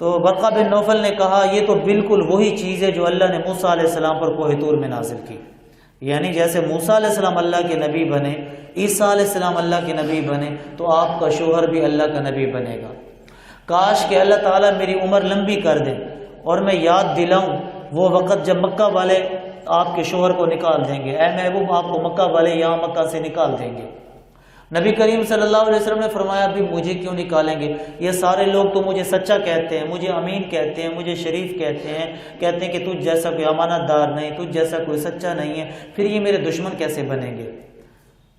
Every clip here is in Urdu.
تو برقہ بن نوفل نے کہا یہ تو بالکل وہی چیز ہے جو اللہ نے موسیٰ علیہ السلام پر کوہ طور میں نازل کی، یعنی جیسے موسیٰ علیہ السلام اللہ کے نبی بنے، عیسیٰ علیہ السلام اللہ کے نبی بنے، تو آپ کا شوہر بھی اللہ کا نبی بنے گا۔ کاش کہ اللہ تعالیٰ میری عمر لمبی کر دے اور میں یاد دلاؤں وہ وقت جب مکہ والے آپ کے شوہر کو نکال دیں گے، اے محبوب آپ کو مکہ والے یہاں مکہ سے نکال دیں گے۔ نبی کریم صلی اللہ علیہ وسلم نے فرمایا بھی مجھے کیوں نکالیں گے، یہ سارے لوگ تو مجھے سچا کہتے ہیں، مجھے امین کہتے ہیں، مجھے شریف کہتے ہیں کہ تجھ جیسا کوئی امانت دار نہیں، تجھ جیسا کوئی سچا نہیں ہے، پھر یہ میرے دشمن کیسے بنیں گے؟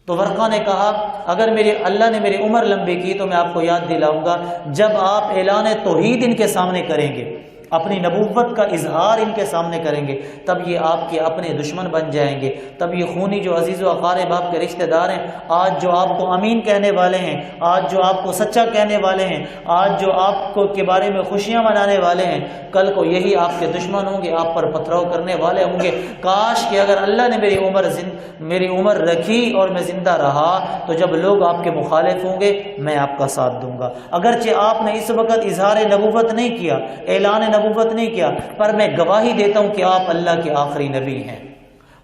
تو ورقہ نے کہا اگر اللہ نے میری عمر لمبی کی تو میں آپ کو یاد دلاؤں گا جب آپ اعلان توحید ان کے سامنے کریں گے، اپنی نبوت کا اظہار ان کے سامنے کریں گے، تب یہ آپ کے اپنے دشمن بن جائیں گے، تب یہ خونی جو عزیز و اقارب آپ کے رشتہ دار ہیں، آج جو آپ کو امین کہنے والے ہیں، آج جو آپ کو سچا کہنے والے ہیں، آج جو آپ کو کے بارے میں خوشیاں منانے والے ہیں، کل کو یہی آپ کے دشمن ہوں گے، آپ پر پتھراؤ کرنے والے ہوں گے۔ کاش کہ اگر اللہ نے میری عمر رکھی اور میں زندہ رہا تو جب لوگ آپ کے مخالف ہوں گے میں آپ کا ساتھ دوں گا، اگرچہ آپ نے اس وقت اظہار نبوت نہیں کیا، اعلان نبوت نہیں کیا، پر میں گواہی دیتا ہوں کہ آپ اللہ کے آخری نبی ہیں۔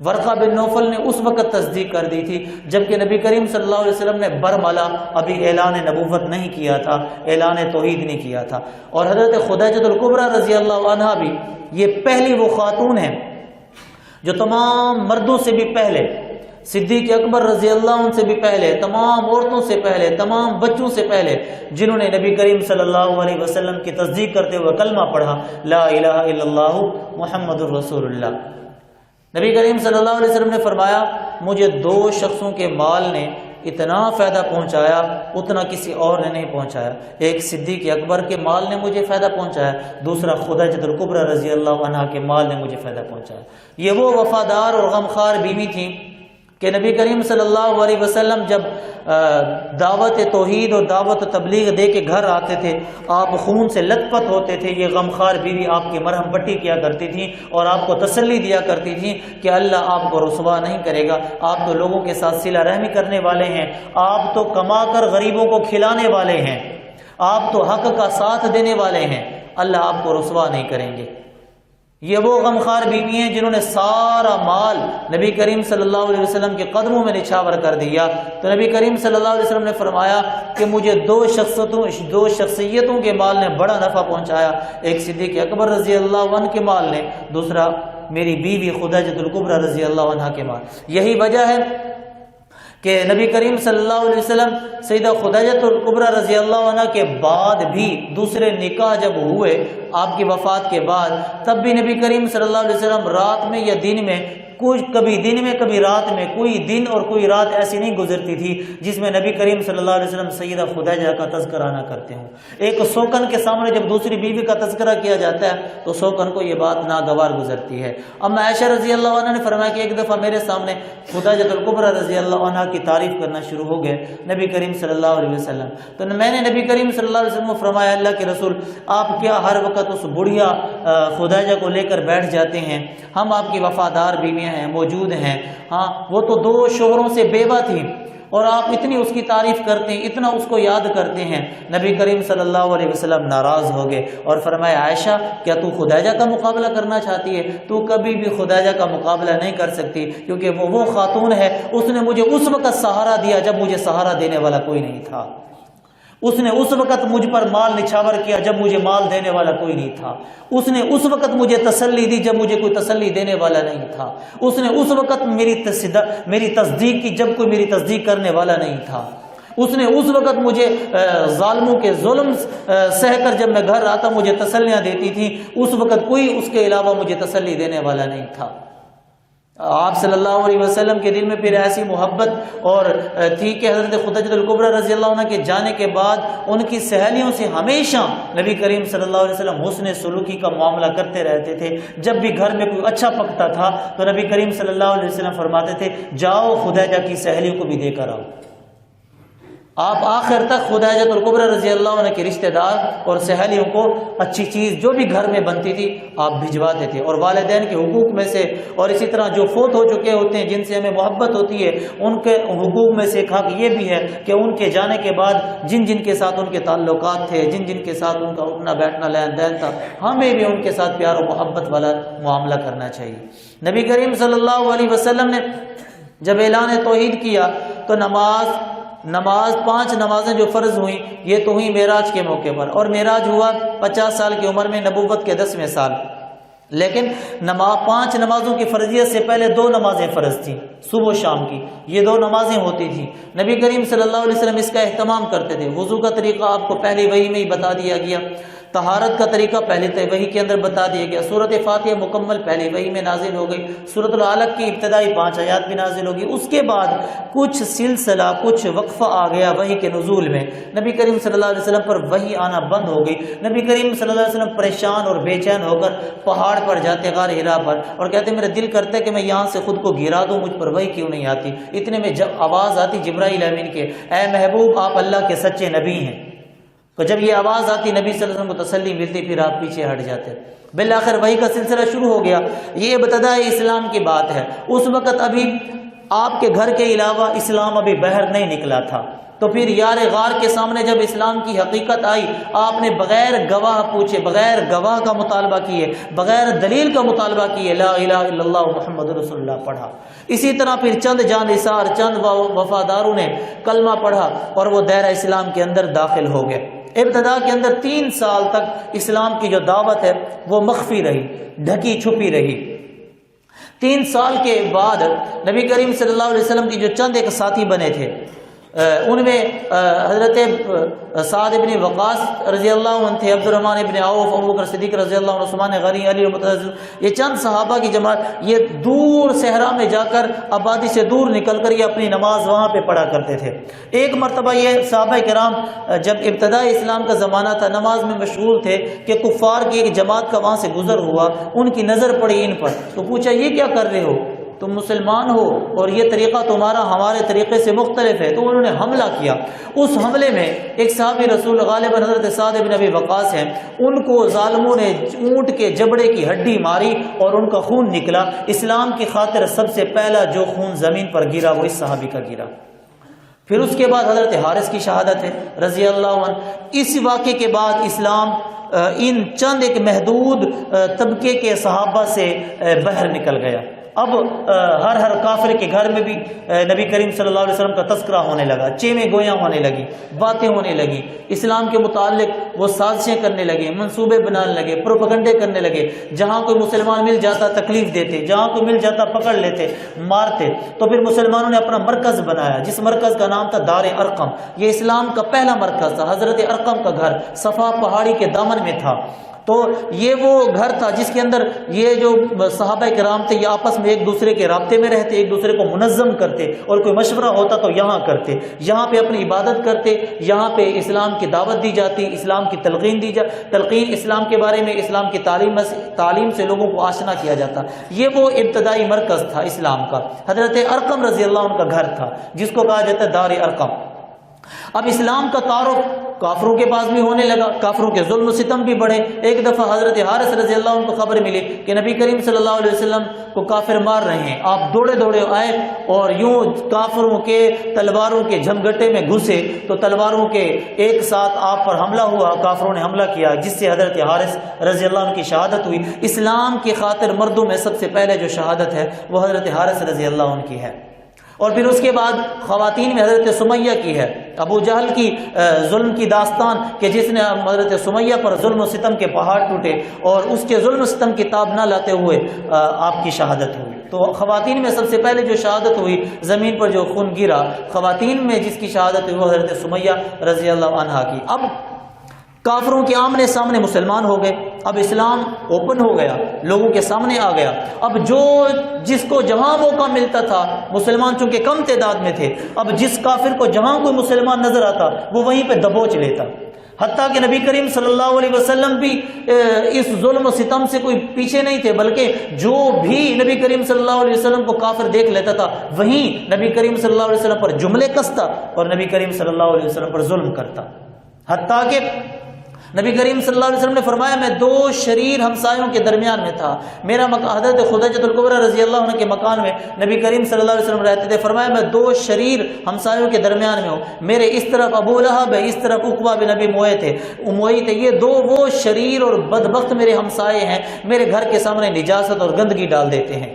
ورقہ بن نوفل نے اس وقت تصدیق کر دی تھی جبکہ نبی کریم صلی اللہ علیہ وسلم نے برملا ابھی اعلان نبوت نہیں کیا تھا، اعلان توحید نہیں کیا تھا۔ اور حضرت خدیجہ الکبریٰ رضی اللہ عنہا بھی یہ پہلی وہ خاتون ہیں جو تمام مردوں سے بھی پہلے، صدیق اکبر رضی اللہ عنہ سے بھی پہلے، تمام عورتوں سے پہلے، تمام بچوں سے پہلے، جنہوں نے نبی کریم صلی اللہ علیہ وسلم کی تصدیق کرتے ہوئے کلمہ پڑھا لا الہ الا اللہ محمد الرسول اللہ۔ نبی کریم صلی اللہ علیہ وسلم نے فرمایا مجھے دو شخصوں کے مال نے اتنا فائدہ پہنچایا اتنا کسی اور نے نہیں پہنچایا، ایک صدیق اکبر کے مال نے مجھے فائدہ پہنچایا، دوسرا خدیجہ الکبریٰ رضی اللہ عنہا کے مال نے مجھے فائدہ پہنچایا۔ یہ وہ وفادار اور غمخوار بیوی تھیں کہ نبی کریم صلی اللہ علیہ وسلم جب دعوت توحید اور دعوت تبلیغ دے کے گھر آتے تھے آپ خون سے لت پت ہوتے تھے، یہ غمخوار بیوی آپ کی مرہم پٹی کیا کرتی تھی اور آپ کو تسلی دیا کرتی تھی کہ اللہ آپ کو رسوا نہیں کرے گا، آپ تو لوگوں کے ساتھ صلہ رحمی کرنے والے ہیں، آپ تو کما کر غریبوں کو کھلانے والے ہیں، آپ تو حق کا ساتھ دینے والے ہیں، اللہ آپ کو رسوا نہیں کریں گے۔ یہ وہ غمخوار بیوی ہیں جنہوں نے سارا مال نبی کریم صلی اللہ علیہ وسلم کے قدموں میں نچھاور کر دیا۔ تو نبی کریم صلی اللہ علیہ وسلم نے فرمایا کہ مجھے دو شخصیتوں کے مال نے بڑا نفع پہنچایا، ایک صدیق اکبر رضی اللہ عنہ کے مال نے، دوسرا میری بیوی خدیجہ الکبریٰ رضی اللہ عنہا کے مال۔ یہی وجہ ہے کہ نبی کریم صلی اللہ علیہ وسلم سیدہ خدیجہ الکبریٰ رضی اللہ عنہ کے بعد بھی دوسرے نکاح جب ہوئے آپ کی وفات کے بعد، تب بھی نبی کریم صلی اللہ علیہ وسلم رات میں یا دن میں کبھی دن میں کبھی رات میں، کوئی دن اور کوئی رات ایسی نہیں گزرتی تھی جس میں نبی کریم صلی اللہ علیہ وسلم سیدہ خدیجہ کا تذکرہ نہ کرتے ہوں۔ ایک سوکن کے سامنے جب دوسری بیوی کا تذکرہ کیا جاتا ہے تو سوکن کو یہ بات ناگوار گزرتی ہے۔ اما عائشہ رضی اللہ عنہ نے فرمایا کہ ایک دفعہ میرے سامنے خدیجہ الکبریٰ رضی اللہ عنہ کی تعریف کرنا شروع ہو گئے نبی کریم صلی اللہ علیہ وسلم، تو میں نے نبی کریم صلی اللہ علیہ وسلم کو فرمایا اللہ کے رسول آپ کیا ہر وقت اس بڑھیا خدیجہ کو لے کر بیٹھ جاتے ہیں؟ ہم آپ کی وفادار بیویاں ہیں، موجود ہیں، ہاں وہ تو دو شوہروں سے بیوہ تھی اور آپ اتنی اس کی تعریف کرتے ہیں، اتنا اس کو یاد کرتے ہیں۔ نبی کریم صلی اللہ علیہ وسلم ناراض ہو گئے اور فرمایا عائشہ کیا تو خدیجہ کا مقابلہ کرنا چاہتی ہے؟ تو کبھی بھی خدیجہ کا مقابلہ نہیں کر سکتی، کیونکہ وہ خاتون ہے، اس نے مجھے اس وقت سہارا دیا جب مجھے سہارا دینے والا کوئی نہیں تھا، اس نے اس وقت مجھ پر مال نچھاور کیا جب مجھے مال دینے والا کوئی نہیں تھا، اس نے اس وقت مجھے تسلی دی جب مجھے کوئی تسلی دینے والا نہیں تھا، اس نے اس وقت میری تصدیق کی جب کوئی میری تصدیق کرنے والا نہیں تھا، اس نے اس وقت مجھے ظالموں کے ظلم سہ کر جب میں گھر آتا مجھے تسلیاں دیتی تھی، اس وقت کوئی اس کے علاوہ مجھے تسلی دینے والا نہیں تھا۔ آپ صلی اللہ علیہ وسلم کے دل میں پھر ایسی محبت اور تھی کہ حضرت خدیجہ الکبریٰ رضی اللہ عنہ کے جانے کے بعد ان کی سہیلیوں سے ہمیشہ نبی کریم صلی اللہ علیہ وسلم حسن سلوکی کا معاملہ کرتے رہتے تھے۔ جب بھی گھر میں کوئی اچھا پکتا تھا تو نبی کریم صلی اللہ علیہ وسلم فرماتے تھے جاؤ خدیجہ کی سہیلیوں کو بھی دے کر آؤ۔ آپ آخر تک خدیجہ الکبریٰ رضی اللہ عنہ کے رشتہ دار اور سہیلیوں کو اچھی چیز جو بھی گھر میں بنتی تھی آپ بھجواتے تھے، اور والدین کے حقوق میں سے، اور اسی طرح جو فوت ہو چکے ہوتے ہیں جن سے ہمیں محبت ہوتی ہے ان کے حقوق میں سے ایک حق یہ بھی ہے کہ ان کے جانے کے بعد جن جن کے ساتھ ان کے تعلقات تھے، جن جن کے ساتھ ان کا اٹھنا بیٹھنا لین دین تھا، ہمیں بھی ان کے ساتھ پیار و محبت والا معاملہ کرنا چاہیے۔ نبی کریم صلی اللہ علیہ وسلم نے جب اعلان توحید کیا تو نماز 5 نمازیں جو فرض ہوئیں یہ تو ہوئی معراج کے موقع پر، اور معراج ہوا 50 سال کی عمر میں، نبوت کے 10ویں سال۔ لیکن 5 نمازوں کی فرضیت سے پہلے 2 نمازیں فرض تھیں، صبح و شام کی، یہ 2 نمازیں ہوتی تھیں۔ نبی کریم صلی اللہ علیہ وسلم اس کا اہتمام کرتے تھے۔ وضو کا طریقہ آپ کو پہلی وحی میں ہی بتا دیا گیا، طہارت کا طریقہ پہلے وحی کے اندر بتا دیا گیا، سورۃ فاتحہ مکمل پہلی وحی میں نازل ہو گئی، سورۃ العلق کی ابتدائی 5 آیات بھی نازل ہوگی۔ اس کے بعد کچھ سلسلہ، کچھ وقفہ آ گیا وحی کے نزول میں، نبی کریم صلی اللہ علیہ وسلم پر وحی آنا بند ہو گئی۔ نبی کریم صلی اللہ علیہ وسلم پریشان اور بے چین ہو کر پہاڑ پر جاتے، غار حرا پر، اور کہتے میرا دل کرتا ہے کہ میں یہاں سے خود کو گرا دوں، مجھ پر وحی کیوں نہیں آتی۔ اتنے میں جب آواز آتی جبرائیل امین کے، اے محبوب آپ اللہ کے سچے نبی ہیں، تو جب یہ آواز آتی نبی صلی اللہ علیہ وسلم کو تسلی ملتی، پھر آپ پیچھے ہٹ جاتے۔ بالآخر وحی کا سلسلہ شروع ہو گیا۔ یہ ابتداء اسلام کی بات ہے۔ اس وقت ابھی آپ کے گھر کے علاوہ اسلام ابھی باہر نہیں نکلا تھا، تو پھر یار غار کے سامنے جب اسلام کی حقیقت آئی، آپ نے بغیر گواہ پوچھے، بغیر گواہ کا مطالبہ کیے، بغیر دلیل کا مطالبہ کیے، لا الہ الا اللہ محمد رسول اللہ پڑھا۔ اسی طرح پھر چند جانثار، چند وفاداروں نے کلمہ پڑھا اور وہ دائرہ اسلام کے اندر داخل ہو گئے۔ ابتدا کے اندر 3 سال تک اسلام کی جو دعوت ہے وہ مخفی رہی، ڈھکی چھپی رہی۔ 3 سال کے بعد نبی کریم صلی اللہ علیہ وسلم کی جو چند ایک ساتھی بنے تھے، ان میں حضرت سعد بن وقاص رضی اللہ عنہ تھے، عبد الرحمن ابن عوف، ابو بکر صدیق رضی اللہ عنہ، عثمان غنی، علی المتعزز، یہ چند صحابہ کی جماعت یہ دور صحرا میں جا کر، آبادی سے دور نکل کر یہ اپنی نماز وہاں پہ پڑھا کرتے تھے۔ ایک مرتبہ یہ صحابہ کرام جب ابتدائی اسلام کا زمانہ تھا، نماز میں مشغول تھے کہ کفار کی ایک جماعت کا وہاں سے گزر ہوا، ان کی نظر پڑی ان پر، تو پوچھا یہ کیا کر رہے ہو، تم مسلمان ہو اور یہ طریقہ تمہارا ہمارے طریقے سے مختلف ہے، تو انہوں نے حملہ کیا۔ اس حملے میں ایک صحابی رسول غالباً حضرت سعد بن ابی وقاص ہیں، ان کو ظالموں نے اونٹ کے جبڑے کی ہڈی ماری اور ان کا خون نکلا۔ اسلام کی خاطر سب سے پہلا جو خون زمین پر گرا وہ اس صحابی کا گرا۔ پھر اس کے بعد حضرت حارث کی شہادت ہے رضی اللہ عنہ۔ اس واقعے کے بعد اسلام ان چند ایک محدود طبقے کے صحابہ سے باہر نکل گیا۔ اب ہر کافر کے گھر میں بھی نبی کریم صلی اللہ علیہ وسلم کا تذکرہ ہونے لگا، چیمیں گویاں ہونے لگی، باتیں ہونے لگی، اسلام کے متعلق وہ سازشیں کرنے لگے، منصوبے بنانے لگے، پروپیگنڈے کرنے لگے۔ جہاں کوئی مسلمان مل جاتا تکلیف دیتے، جہاں کوئی مل جاتا پکڑ لیتے، مارتے۔ تو پھر مسلمانوں نے اپنا مرکز بنایا جس مرکز کا نام تھا دار ارقم۔ یہ اسلام کا پہلا مرکز تھا، حضرت ارقم کا گھر صفا پہاڑی کے دامن میں تھا۔ تو یہ وہ گھر تھا جس کے اندر یہ جو صحابہ کرام تھے یہ آپس میں ایک دوسرے کے رابطے میں رہتے، ایک دوسرے کو منظم کرتے، اور کوئی مشورہ ہوتا تو یہاں کرتے، یہاں پہ اپنی عبادت کرتے، یہاں پہ اسلام کی دعوت دی جاتی، اسلام کی تلقین اسلام کے بارے میں، اسلام کی تعلیم سے لوگوں کو آشنا کیا جاتا۔ یہ وہ ابتدائی مرکز تھا اسلام کا، حضرت ارقم رضی اللہ عنہ کا گھر تھا جس کو کہا جاتا ہے دار ارقم۔ اب اسلام کا تعارف کافروں کے پاس بھی ہونے لگا، کافروں کے ظلم و ستم بھی بڑھے۔ ایک دفعہ حضرت حارث رضی اللہ عنہ کو خبر ملی کہ نبی کریم صلی اللہ علیہ وسلم کو کافر مار رہے ہیں۔ آپ دوڑے آئے اور یوں کافروں کے تلواروں کے جھمگٹے میں گھسے تو تلواروں کے ایک ساتھ آپ پر حملہ ہوا، کافروں نے حملہ کیا جس سے حضرت حارث رضی اللہ عنہ کی شہادت ہوئی۔ اسلام کی خاطر مردوں میں سب سے پہلے جو شہادت ہے وہ حضرت حارث رضی اللہ عنہ کی ہے۔ اور پھر اس کے بعد خواتین میں حضرت سمیہ کی ہے، ابو جہل کی ظلم کی داستان کہ جس نے حضرت سمیہ پر ظلم و ستم کے پہاڑ ٹوٹے اور اس کے ظلم و ستم کی تاب نہ لاتے ہوئے آپ کی شہادت ہوئی۔ تو خواتین میں سب سے پہلے جو شہادت ہوئی، زمین پر جو خون گرا، خواتین میں جس کی شہادت ہوئی وہ حضرت سمیہ رضی اللہ عنہا کی۔ اب کافروں کے آمنے سامنے مسلمان ہو گئے، اب اسلام اوپن ہو گیا، لوگوں کے سامنے آ گیا۔ اب جس کو جہاں موقع ملتا تھا، مسلمان چونکہ کم تعداد میں تھے، اب جس کافر کو جہاں کوئی مسلمان نظر آتا وہ وہیں پہ دبوچ لیتا۔ حتیٰ کہ نبی کریم صلی اللہ علیہ وسلم بھی اس ظلم و ستم سے کوئی پیچھے نہیں تھے، بلکہ جو بھی نبی کریم صلی اللہ علیہ وسلم کو کافر دیکھ لیتا تھا وہیں نبی کریم صلی اللہ علیہ وسلم پر جملے کستا اور نبی کریم صلی اللہ علیہ وسلم پر ظلم کرتا۔ حتیٰ کہ نبی کریم صلی اللہ علیہ وسلم نے فرمایا میں دو شریر ہمسایوں کے درمیان میں تھا، میرا حضرت خدیجہ الکبریٰ رضی اللہ عنہ کے مکان میں نبی کریم صلی اللہ علیہ وسلم رہتے تھے، فرمایا میں دو شریر ہمسایوں کے درمیان میں ہوں، میرے اس طرف ابو لہب ہے، اس طرف عقبہ بن ابی معیط تھے، یہ دو وہ شریر اور بدبخت میرے ہمسائے ہیں، میرے گھر کے سامنے نجاست اور گندگی ڈال دیتے ہیں،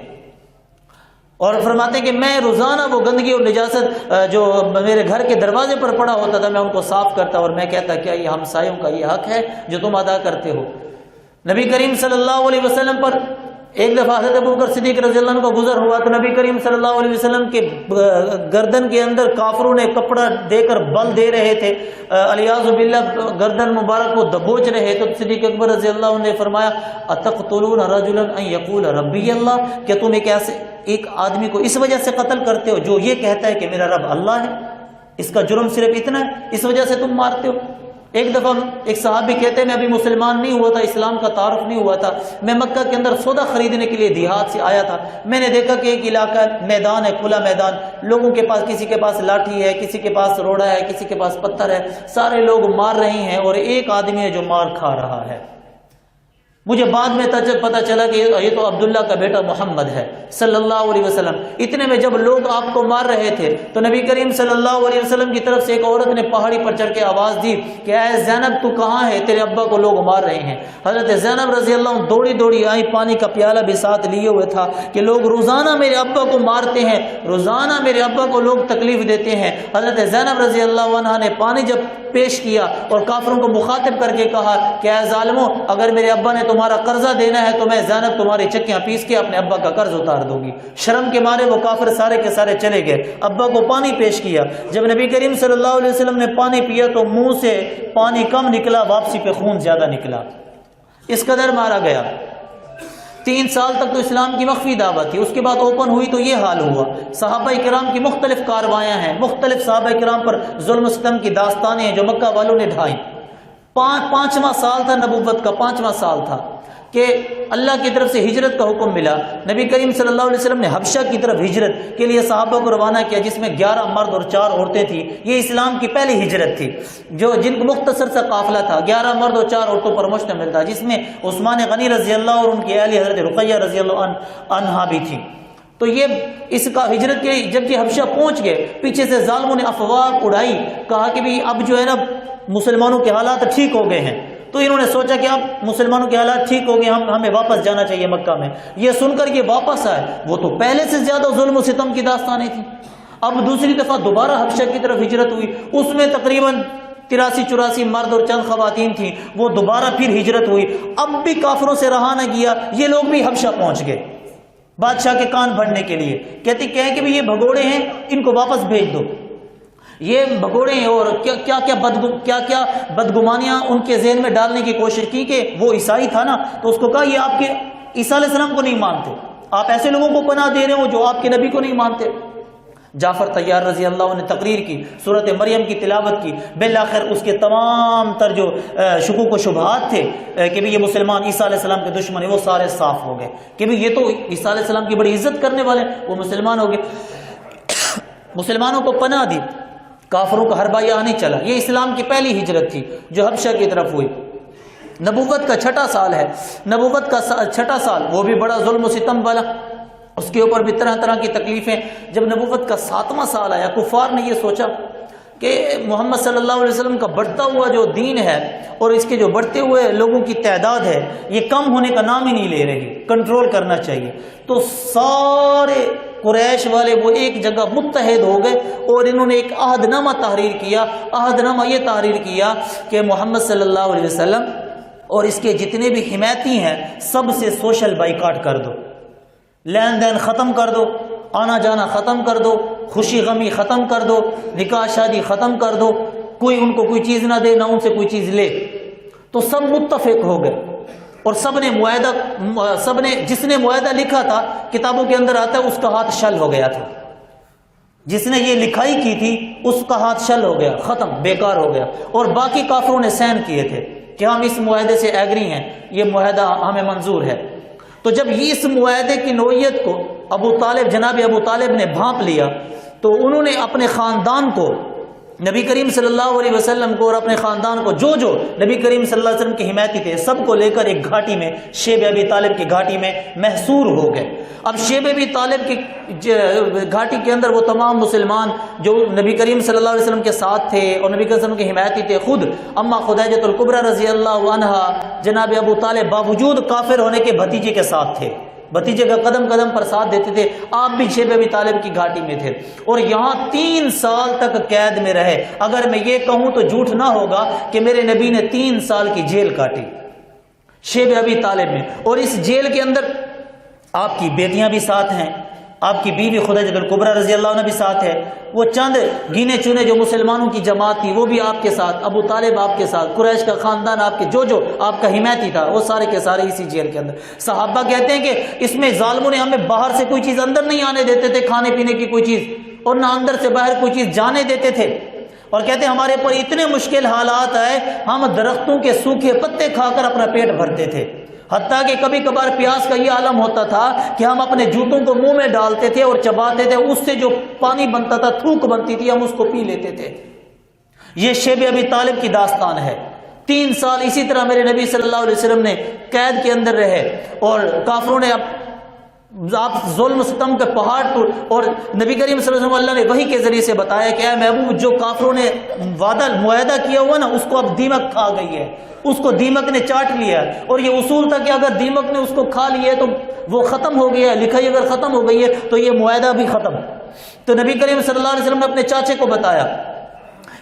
اور فرماتے ہیں کہ میں روزانہ وہ گندگی اور نجاست جو میرے گھر کے دروازے پر پڑا ہوتا تھا میں ان کو صاف کرتا اور میں کہتا کیا یہ ہمسایوں کا یہ حق ہے جو تم ادا کرتے ہو۔ نبی کریم صلی اللہ علیہ وسلم پر ایک دفعہ حضرت ابوبکر صدیق رضی اللہ عنہ کا گزر ہوا تو نبی کریم صلی اللہ علیہ وسلم کے گردن کے اندر کافروں نے کپڑا دے کر بل دے رہے تھے، الیاذ باللہ گردن مبارک کو دبوچ رہے، تو صدیق اکبر رضی اللہ عنہ نے فرمایا اتقتلون رجلا ان یقول ربی اللہ، کیا تم ایک آدمی کو اس وجہ سے قتل کرتے ہو جو یہ کہتا ہے کہ میرا رب اللہ ہے؟ اس کا جرم صرف اتنا ہے، اس وجہ سے تم مارتے ہو؟ ایک دفعہ ایک صحابی کہتے ہیں میں ابھی مسلمان نہیں ہوا تھا، اسلام کا تعارف نہیں ہوا تھا، میں مکہ کے اندر سودا خریدنے کے لیے دیہات سے آیا تھا، میں نے دیکھا کہ ایک علاقہ میدان ہے، کھلا میدان، لوگوں کے پاس کسی کے پاس لاٹھی ہے، کسی کے پاس روڑا ہے، کسی کے پاس پتھر ہے، سارے لوگ مار رہے ہیں اور ایک آدمی ہے جو مار کھا رہا ہے۔ مجھے بعد میں پتہ چلا کہ یہ تو عبداللہ کا بیٹا محمد ہے صلی اللہ علیہ وسلم۔ اتنے میں جب لوگ آپ کو مار رہے تھے تو نبی کریم صلی اللہ علیہ وسلم کی طرف سے ایک عورت نے پہاڑی پر چڑھ کے آواز دی کہ اے زینب تو کہاں ہے، تیرے ابا کو لوگ مار رہے ہیں۔ حضرت زینب رضی اللہ عنہ دوڑی دوڑی آئی، پانی کا پیالہ بھی ساتھ لیے ہوئے تھا کہ لوگ روزانہ میرے ابا کو مارتے ہیں، روزانہ میرے ابا کو لوگ تکلیف دیتے ہیں۔ حضرت زینب رضی اللہ عنہ نے پانی جب پیش کیا اور کافروں کو مخاطب کر کے کہا کہ اے ظالموں، اگر میرے ابا نے تمہارا قرضہ دینا ہے تو میں زینب تمہاری چکیاں پیس کے اپنے ابا کا قرض اتار دوں گی۔ شرم کے مارے وہ کافر سارے کے سارے چلے گئے، ابا کو پانی پیش کیا، جب نبی کریم صلی اللہ علیہ وسلم نے پانی پیا تو منہ سے پانی کم نکلا، واپسی پہ خون زیادہ نکلا، اس قدر مارا گیا۔ 3 سال تک تو اسلام کی مخفی دعوت تھی، اس کے بعد اوپن ہوئی تو یہ حال ہوا۔ صحابہ کرام کی مختلف کاروائیاں ہیں، مختلف صحابہ کرام پر ظلم و ستم کی داستانیں ہیں جو مکہ والوں نے ڈھائیں۔ 5واں سال تھا نبوت کا، 5واں سال تھا کہ اللہ کی طرف سے ہجرت کا حکم ملا۔ نبی کریم صلی اللہ علیہ وسلم نے حبشہ کی طرف ہجرت کے لیے صحابہ کو روانہ کیا، جس میں 11 مرد اور 4 عورتیں تھیں۔ یہ اسلام کی پہلی ہجرت تھی جن کو مختصر سا قافلہ تھا، 11 مرد اور 4 عورتوں پر مشتمل تھا، جس میں عثمان غنی رضی اللہ اور ان کی اہلیہ حضرت رقیہ رضی اللہ عنہا بھی تھی۔ تو یہ اس کا ہجرت کے جب کہ حبشہ پہنچ گئے، پیچھے سے ظالموں نے افواہ اڑائی، کہا کہ بھی اب جو ہے نا مسلمانوں کے حالات ٹھیک ہو گئے ہیں، تو انہوں نے سوچا کہ اب مسلمانوں کے حالات ٹھیک ہو گئے، ہمیں واپس جانا چاہیے مکہ میں۔ یہ سن کر یہ واپس آئے، وہ تو پہلے سے زیادہ ظلم و ستم کی داستانیں تھیں۔ اب دوسری دفعہ دوبارہ حبشہ کی طرف ہجرت ہوئی، اس میں تقریباً 83-84 مرد اور چند خواتین تھیں، وہ دوبارہ پھر ہجرت ہوئی۔ اب بھی کافروں سے رہا نہ گیا، یہ لوگ بھی حبشہ پہنچ گئے بادشاہ کے کان بھرنے کے لیے، کہیں کہ بھی یہ بھگوڑے ہیں، ان کو واپس بھیج دو۔ یہ بھگوڑے ہیں اور کیا بدگمانیاں ان کے ذہن میں ڈالنے کی کوشش کی کہ وہ عیسائی تھا نا، تو اس کو کہا یہ آپ کے عیسیٰ علیہ السلام کو نہیں مانتے، آپ ایسے لوگوں کو پناہ دے رہے ہو جو آپ کے نبی کو نہیں مانتے۔ جعفر طیار رضی اللہ عنہ نے تقریر کی، سورۃ مریم کی تلاوت کی، بالآخر اس کے تمام تر جو شکوک و شبہات تھے کہ بھی یہ مسلمان عیسیٰ علیہ السلام کے دشمن ہیں، وہ سارے صاف ہو گئے کہ بھی یہ تو عیسیٰ علیہ السلام کی بڑی عزت کرنے والے، وہ مسلمان ہو گئے۔ مسلمانوں کو پناہ دی، کافروں کا حربہ یہاں نہیں چلا۔ یہ اسلام کی پہلی ہجرت تھی جو حبشہ کی طرف ہوئی۔ نبوت کا 6واں سال ہے، نبوت کا 6واں سال وہ بھی بڑا ظلم و ستم والا، اس کے اوپر بھی طرح طرح کی تکلیفیں۔ جب نبوت کا 7واں سال آیا، کفار نے یہ سوچا کہ محمد صلی اللہ علیہ وسلم کا بڑھتا ہوا جو دین ہے اور اس کے جو بڑھتے ہوئے لوگوں کی تعداد ہے یہ کم ہونے کا نام ہی نہیں لے رہی، کنٹرول کرنا چاہیے۔ تو سارے قریش والے وہ ایک جگہ متحد ہو گئے اور انہوں نے ایک عہد نامہ تحریر کیا۔ عہد نامہ یہ تحریر کیا کہ محمد صلی اللہ علیہ وسلم اور اس کے جتنے بھی حمایتی ہیں سب سے سوشل بائیکاٹ کر دو، لین دین ختم کر دو، آنا جانا ختم کر دو، خوشی غمی ختم کر دو، نکاح شادی ختم کر دو، کوئی ان کو کوئی چیز نہ دے نہ ان سے کوئی چیز لے۔ تو سب متفق ہو گئے اور سب نے جس نے معاہدہ لکھا تھا، کتابوں کے اندر آتا ہے اس کا ہاتھ شل ہو گیا تھا، جس نے یہ لکھائی کی تھی اس کا ہاتھ شل ہو گیا، ختم، بیکار ہو گیا، اور باقی کافروں نے سین کیے تھے کہ ہم اس معاہدے سے ایگری ہیں، یہ معاہدہ ہمیں منظور ہے۔ تو جب اس معاہدے کی نوعیت کو جناب ابو طالب نے بھانپ لیا تو انہوں نے اپنے خاندان کو، نبی کریم صلی اللہ علیہ وسلم کو اور اپنے خاندان کو، جو نبی کریم صلی اللہ علیہ وسلم کے حمایتی تھے، سب کو لے کر ایک گھاٹی میں، شیب ابی طالب کی گھاٹی میں محصور ہو گئے۔ اب شیب ابی طالب کی گھاٹی کے اندر وہ تمام مسلمان جو نبی کریم صلی اللہ علیہ وسلم کے ساتھ تھے اور نبی کریم صلی اللہ علیہ وسلم کے حمایتی تھے، خود اما خدیجہ الکبریٰ رضی اللہ عنہا جناب ابو طالب باوجود کافر ہونے کے بھتیجے کے ساتھ تھے، بھتیجے کا قدم قدم پر ساتھ دیتے تھے، آپ بھی شیب ابی طالب کی گھاٹی میں تھے، اور یہاں 3 سال تک قید میں رہے۔ اگر میں یہ کہوں تو جھوٹ نہ ہوگا کہ میرے نبی نے 3 سال کی جیل کاٹی شیب ابی طالب میں، اور اس جیل کے اندر آپ کی بیٹیاں بھی ساتھ ہیں، آپ کی بیوی خدیجہ الکبریٰ رضی اللہ عنہ بھی ساتھ ہے، وہ چند گینے چنے جو مسلمانوں کی جماعت تھی وہ بھی آپ کے ساتھ، ابو طالب آپ کے ساتھ، قریش کا خاندان آپ کے جو آپ کا حمایتی تھا وہ سارے کے سارے اسی جیل کے اندر۔ صحابہ کہتے ہیں کہ اس میں ظالموں نے ہمیں باہر سے کوئی چیز اندر نہیں آنے دیتے تھے، کھانے پینے کی کوئی چیز، اور نہ اندر سے باہر کوئی چیز جانے دیتے تھے، اور کہتے ہیں ہمارے پر اتنے مشکل حالات آئے ہم درختوں کے سوکھے پتے کھا کر اپنا پیٹ بھرتے تھے، حتیٰ کہ کبھی کبھار پیاس کا یہ عالم ہوتا تھا کہ ہم اپنے جوتوں کو منہ میں ڈالتے تھے اور چباتے تھے، اس سے جو پانی بنتا تھا، تھوک بنتی تھی، ہم اس کو پی لیتے تھے۔ یہ شیب ابی طالب کی داستان ہے۔ 3 سال اسی طرح میرے نبی صلی اللہ علیہ وسلم نے قید کے اندر رہے، اور کافروں نے آپ ظلم ستم کے پہاڑ پر، اور نبی کریم صلی اللہ علیہ وسلم اللہ نے وحی کے ذریعے سے بتایا کہ اے محبوب، جو کافروں نے معاہدہ کیا ہوا نا، اس کو اب دیمک کھا گئی ہے، اس کو دیمک نے چاٹ لیا ہے، اور یہ اصول تھا کہ اگر دیمک نے اس کو کھا لیا ہے تو وہ ختم ہو گیا ہے، لکھائی اگر ختم ہو گئی ہے تو یہ معاہدہ بھی ختم۔ تو نبی کریم صلی اللہ علیہ وسلم نے اپنے چاچے کو بتایا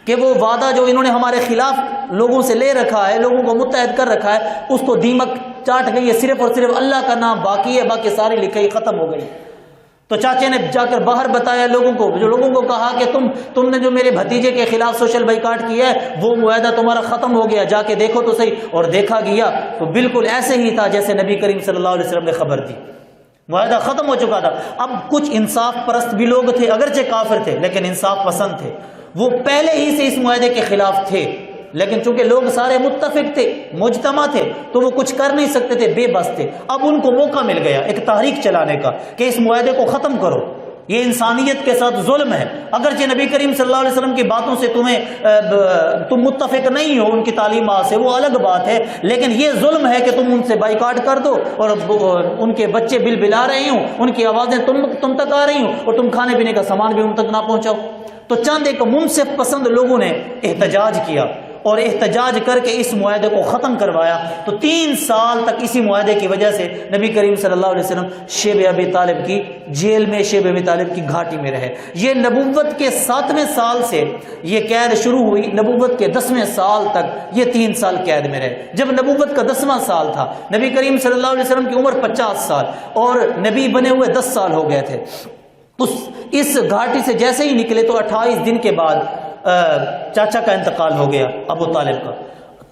کہ وہ وعدہ جو انہوں نے ہمارے خلاف لوگوں سے لے رکھا ہے، لوگوں کو متحد کر رکھا ہے، اس کو دیمک چاٹ گئی ہے، صرف اور صرف اللہ کا نام باقی ہے، باقی ساری لکھائی ختم ہو گئی۔ تو چاچے نے جا کر باہر بتایا لوگوں کو کہا کہ تم نے جو میرے بھتیجے کے خلاف سوشل بائیکاٹ کیا ہے وہ معاہدہ تمہارا ختم ہو گیا، جا کے دیکھو تو صحیح۔ اور دیکھا گیا تو بالکل ایسے ہی تھا جیسے نبی کریم صلی اللہ علیہ وسلم نے خبر دی، معاہدہ ختم ہو چکا تھا۔ اب کچھ انصاف پرست بھی لوگ تھے، اگرچہ کافر تھے لیکن انصاف پسند تھے، وہ پہلے ہی سے اس معاہدے کے خلاف تھے، لیکن چونکہ لوگ سارے متفق تھے، مجتمع تھے، تو وہ کچھ کر نہیں سکتے تھے، بے بس تھے۔ اب ان کو موقع مل گیا ایک تحریک چلانے کا کہ اس معاہدے کو ختم کرو، یہ انسانیت کے ساتھ ظلم ہے۔ اگرچہ نبی کریم صلی اللہ علیہ وسلم کی باتوں سے تم متفق نہیں ہو، ان کی تعلیمات سے، وہ الگ بات ہے، لیکن یہ ظلم ہے کہ تم ان سے بائیکاٹ کر دو، اور ان کے بچے بل بلا رہے ہوں، ان کی آوازیں تم تک آ رہی ہوں، اور تم کھانے پینے کا سامان بھی ان تک نہ پہنچاؤ۔ تو چند ایک منصف پسند لوگوں نے احتجاج کیا، اور احتجاج کر کے اس معاہدے کو ختم کروایا۔ تو 3 سال تک اسی معاہدے کی وجہ سے نبی کریم صلی اللہ علیہ وسلم شیب ابی طالب کی جیل میں، شیب ابی طالب کی گھاٹی میں رہے۔ یہ نبوت کے 7ویں سال سے یہ قید شروع ہوئی، نبوت کے 10ویں سال تک یہ 3 سال قید میں رہے۔ جب نبوت کا 10واں سال تھا، نبی کریم صلی اللہ علیہ وسلم کی عمر 50 سال اور نبی بنے ہوئے 10 سال ہو گئے تھے۔ اس گھاٹی سے جیسے ہی نکلے تو 28 دن کے بعد چاچا کا انتقال ہو گیا، ابو طالب کا۔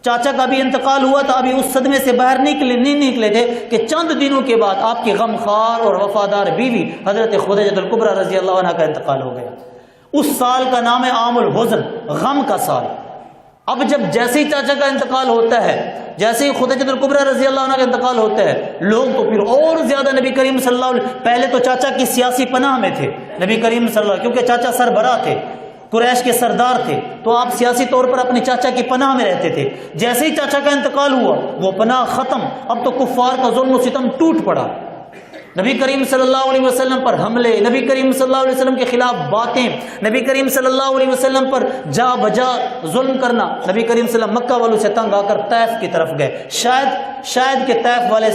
چاچا کا بھی انتقال ہوا تھا، ابھی اس صدمے سے باہر نہیں نکلے تھے کہ چند دنوں کے بعد آپ کی غمخوار اور وفادار بیوی حضرت خدیجہ الکبریٰ رضی اللہ عنہا کا انتقال ہو گیا۔ اس سال کا نام ہے عام الحزن، غم کا سال۔ اب جب جیسے ہی چاچا کا انتقال ہوتا ہے، جیسے ہی خدیجہ الکبریٰ رضی اللہ عنہ کا انتقال ہوتا ہے، لوگ تو پھر اور زیادہ نبی کریم صلی اللہ علیہ وسلم، پہلے تو چاچا کی سیاسی پناہ میں تھے نبی کریم صلی اللہ علیہ وسلم، کیونکہ چاچا سربراہ تھے، قریش کے سردار تھے، تو آپ سیاسی طور پر اپنے چاچا کی پناہ میں رہتے تھے۔ جیسے ہی چاچا کا انتقال ہوا وہ پناہ ختم، اب تو کفار کا ظلم و ستم ٹوٹ پڑا، نبی کریم صلی اللہ علیہ وسلم پر حملے، نبی کریم صلی اللہ علیہ وسلم کے خلاف باتیں، نبی کریم صلی اللہ علیہ وسلم پر جا بجا ظلم کرنا۔ نبی کریم صلی اللہ علیہ وسلم مکہ والوں سے تنگ آ کر طائف کی طرف گئے، شاید کہ طائف والے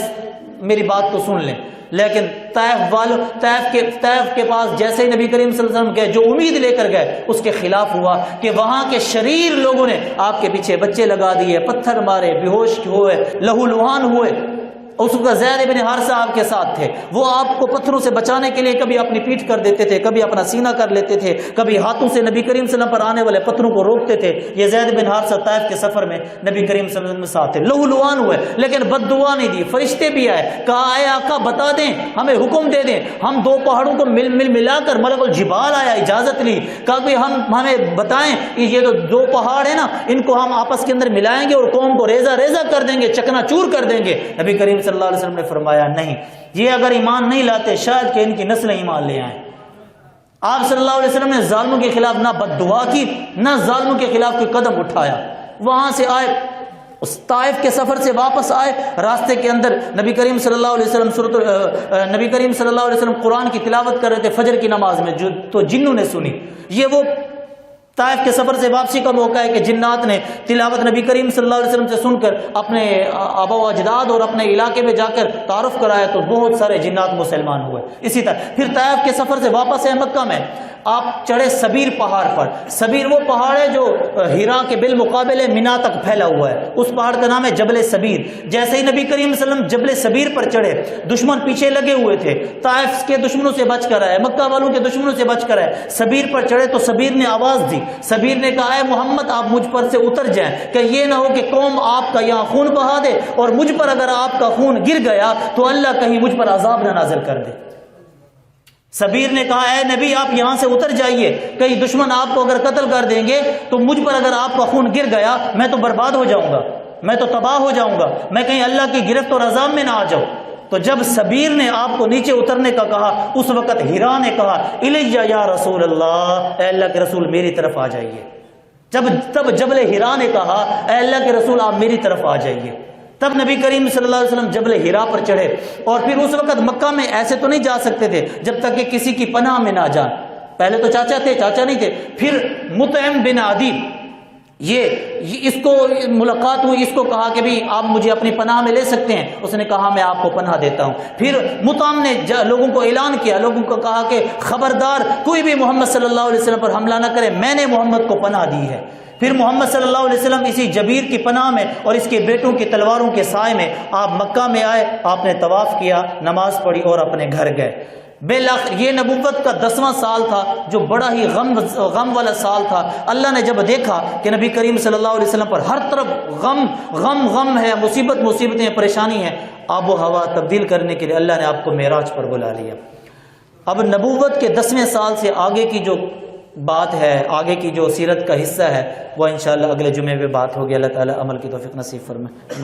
میری بات تو سن لیں، لیکن طائف کے پاس جیسے ہی نبی کریم صلی اللہ علیہ وسلم گئے، جو امید لے کر گئے اس کے خلاف ہوا کہ وہاں کے شریر لوگوں نے آپ کے پیچھے بچے لگا دیے، پتھر مارے، بے ہوش ہوئے، لہو لہان ہوئے۔ اس کا زید بن حارثہ آپ کے ساتھ تھے، وہ آپ کو پتھروں سے بچانے کے لیے کبھی اپنی پیٹھ کر دیتے تھے، کبھی اپنا سینہ کر لیتے تھے، کبھی ہاتھوں سے نبی کریم صلی اللہ علیہ وسلم پر آنے والے پتھروں کو روکتے تھے۔ یہ زید بن حارثہ طائف کے سفر میں نبی کریم صلی اللہ علیہ وسلم کے ساتھ تھے، لہو لہان ہوئے، لیکن بد دعا نہیں دی۔ فرشتے بھی آئے، کہا اے آقا بتا دیں، ہمیں حکم دے دیں، ہم دو پہاڑوں کو ملا کر، ملک الجبال آیا، اجازت لی، کہا کہ ہمیں بتائیں یہ دو پہاڑ ہیں نا، ان کو ہم آپس کے اندر ملائیں گے اور قوم کو ریزہ ریزہ کر دیں گے، چکنا چور کر دیں گے۔ نبی کریم صلی اللہ علیہ وسلم نے فرمایا نہیں، یہ اگر ایمان نہیں لاتے شاید کہ ان کی نسلیں ایمان لے آئیں۔ آپ صلی اللہ علیہ وسلم نے ظالموں کے خلاف نہ بد دعا کی، نہ ظالموں کے خلاف کوئی قدم اٹھایا۔ وہاں سے آئے، اس طائف کے سفر سے واپس آئے، راستے کے اندر نبی کریم صلی اللہ علیہ وسلم نبی کریم صلی اللہ علیہ وسلم قرآن کی تلاوت کر رہے تھے فجر کی نماز میں، جو تو جنوں نے سنی۔ یہ وہ طائف کے سفر سے واپسی کا موقع ہے کہ جنات نے تلاوت نبی کریم صلی اللہ علیہ وسلم سے سن کر اپنے آبا و اجداد اور اپنے علاقے میں جا کر تعارف کرایا، تو بہت سارے جنات مسلمان ہوئے۔ اسی طرح پھر طائف کے سفر سے واپس ہے مکہ میں، آپ چڑھے سبیر پہاڑ پر۔ سبیر وہ پہاڑ ہے جو ہیرا کے بالمقابل مینا تک پھیلا ہوا ہے، اس پہاڑ کا نام ہے جبل سبیر۔ جیسے ہی نبی کریم صلی اللہ علیہ وسلم جبل سبیر پر چڑھے، دشمن پیچھے لگے ہوئے تھے، طائف کے دشمنوں سے بچ کر آئے، مکہ والوں کے دشمنوں سے بچ کر آئے، سبیر پر چڑھے تو سبیر نے آواز دی، سبیر نے کہا اے محمد آپ مجھ پر سے اتر جائیں، کہ یہ نہ ہو کہ قوم آپ کا یہاں خون بہا دے، اور مجھ پر اگر آپ کا خون گر گیا تو اللہ کہیں مجھ پر عذاب نہ نازل کر دے۔ سبیر نے کہا اے نبی آپ یہاں سے اتر جائیے، کہیں دشمن آپ کو اگر قتل کر دیں گے تو مجھ پر اگر آپ کا خون گر گیا میں تو برباد ہو جاؤں گا، میں تو تباہ ہو جاؤں گا، میں کہیں اللہ کی گرفت اور عذاب میں نہ آ جاؤں۔ تو جب سبیر نے آپ کو نیچے اترنے کا کہا، اس وقت ہیرا نے کہا الیہ یا رسول اللہ، اے اللہ کے رسول میری طرف آ جائیے۔ تب جبل ہیرا نے کہا اے اللہ کے رسول آپ میری طرف آ جائیے۔ تب نبی کریم صلی اللہ علیہ وسلم جبل ہیرا پر چڑھے، اور پھر اس وقت مکہ میں ایسے تو نہیں جا سکتے تھے جب تک کہ کسی کی پناہ میں نہ جان۔ پہلے تو چاچا تھے، چاچا نہیں تھے، پھر مطعم بن عدی یہ اس کو ملاقات ہوئی، اس کو کہا کہ بھی آپ مجھے اپنی پناہ میں لے سکتے ہیں، اس نے کہا میں آپ کو پناہ دیتا ہوں۔ پھر مطعم نے لوگوں کو اعلان کیا، لوگوں کو کہا کہ خبردار کوئی بھی محمد صلی اللہ علیہ وسلم پر حملہ نہ کرے، میں نے محمد کو پناہ دی ہے۔ پھر محمد صلی اللہ علیہ وسلم اسی جبیر کی پناہ میں اور اس کے بیٹوں کی تلواروں کے سائے میں آپ مکہ میں آئے، آپ نے طواف کیا، نماز پڑھی اور اپنے گھر گئے۔ بالآخر یہ نبوت کا 10واں سال تھا، جو بڑا ہی غم والا سال تھا۔ اللہ نے جب دیکھا کہ نبی کریم صلی اللہ علیہ وسلم پر ہر طرف غم ہے، مصیبتیں پریشانی ہیں، آب و ہوا تبدیل کرنے کے لیے اللہ نے آپ کو معراج پر بلا لیا۔ اب نبوت کے 10ویں سال سے آگے کی جو بات ہے، آگے کی جو سیرت کا حصہ ہے، وہ انشاءاللہ اگلے جمعے میں بات ہوگی۔ اللہ تعالی عمل کی توفیق نصیب فرمائے۔